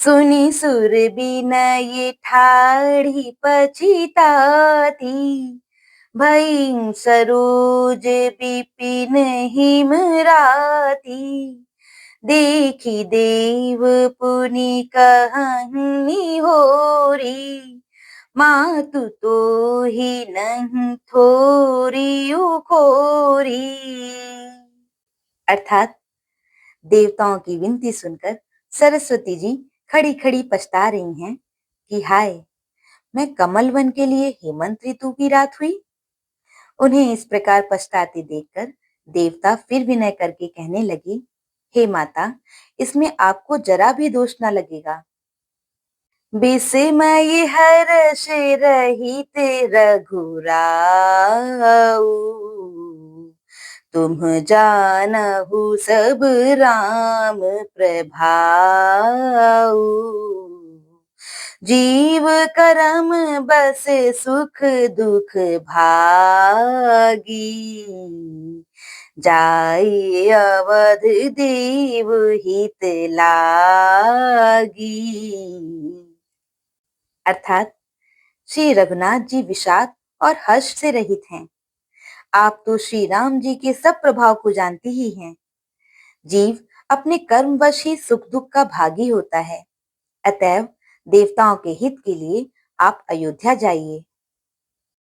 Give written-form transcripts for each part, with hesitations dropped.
सुनी सुर बिनय ठाढ़ी पछिताती, भई सरोज बिपिन हिमराती। देखी देव पुनि कहहिं निहोरी, मातु तोहि नहीं थोरी उखोरी। अर्थात देवताओं की विनती सुनकर सरस्वती जी खड़ी खड़ी पछता रही हैं कि हाय, मैं कमल वन के लिए हेमंत ऋतु की रात हुई। उन्हें इस प्रकार पछताते देखकर देवता फिर विनय करके कहने लगे, हे माता, इसमें आपको जरा भी दोष न लगेगा। विस्मय हर्ष रहित रघुराऊ, तुम जानहु सब राम प्रभाऊ। जीव करम बस सुख दुख भागी, जाई अवध देव हित लागी। अर्थात श्री रघुनाथ जी विषाद और हर्ष से रहित हैं। आप तो श्री राम जी के सब प्रभाव को जानते ही हैं। जीव अपने कर्मवश ही सुख दुख का भागी होता है। अतएव देवताओं के हित के लिए आप अयोध्या जाइए।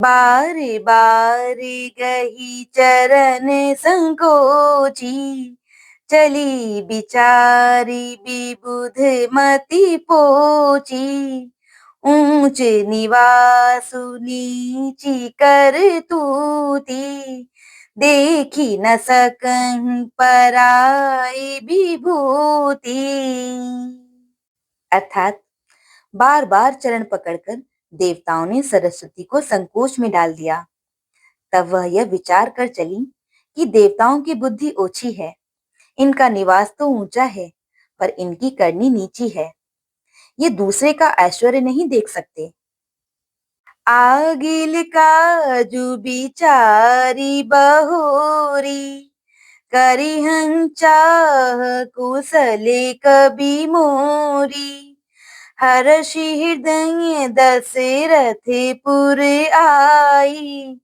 बारे बारे गही चरण संकोची, चली बिचारी विबुध मति पोची। ऊंच निवासु नीची कर तूती, देखी न सकहीं पराई विभूति। अर्थात बार बार चरण पकड़कर देवताओं ने सरस्वती को संकोच में डाल दिया। तब वह यह विचार कर चली कि देवताओं की बुद्धि ओछी है, इनका निवास तो ऊंचा है पर इनकी करनी नीची है। ये दूसरे का ऐश्वर्य नहीं देख सकते। आगिल काजू बिचारी बहोरी, करिहं चाह कुशले कबि मोरी। हर्षि हृदय दशरथपुर आई,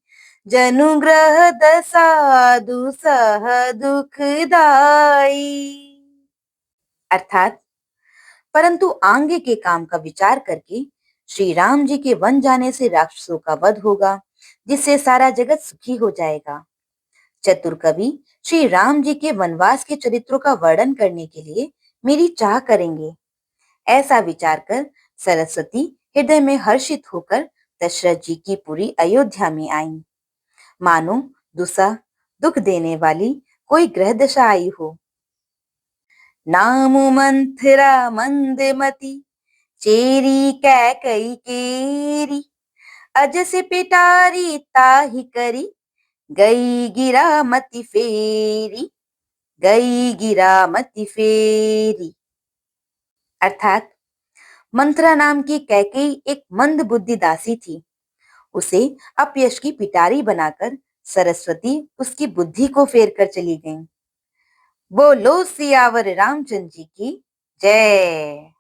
जनुग्रह दशा दुसह दुखदाई। अर्थात परंतु आगे के काम का विचार करके श्री राम जी के वन जाने से राक्षसों का वध होगा, जिससे सारा जगत सुखी हो जाएगा। चतुर कवि श्री राम जी के वनवास के चरित्रों का वर्णन करने के लिए मेरी चाह करेंगे। ऐसा विचार कर सरस्वती हृदय में हर्षित होकर दशरथ जी की पूरी अयोध्या में आई, मानो दुसह दुख देने वाली कोई ग्रह दशा आई हो। नाम मंथरा मंदमती, चेरी कैकई केरी। अजस पिटारी ताहि करी, गई गिरा मति फेरी। गई गिरा मति फेरी। अर्थात मंथरा नाम की कैकेयी एक मंद बुद्धि दासी थी। उसे अपयश की पिटारी बनाकर सरस्वती उसकी बुद्धि को फेर कर चली गईं। बोलो सियावर रामचंद्र जी की जय।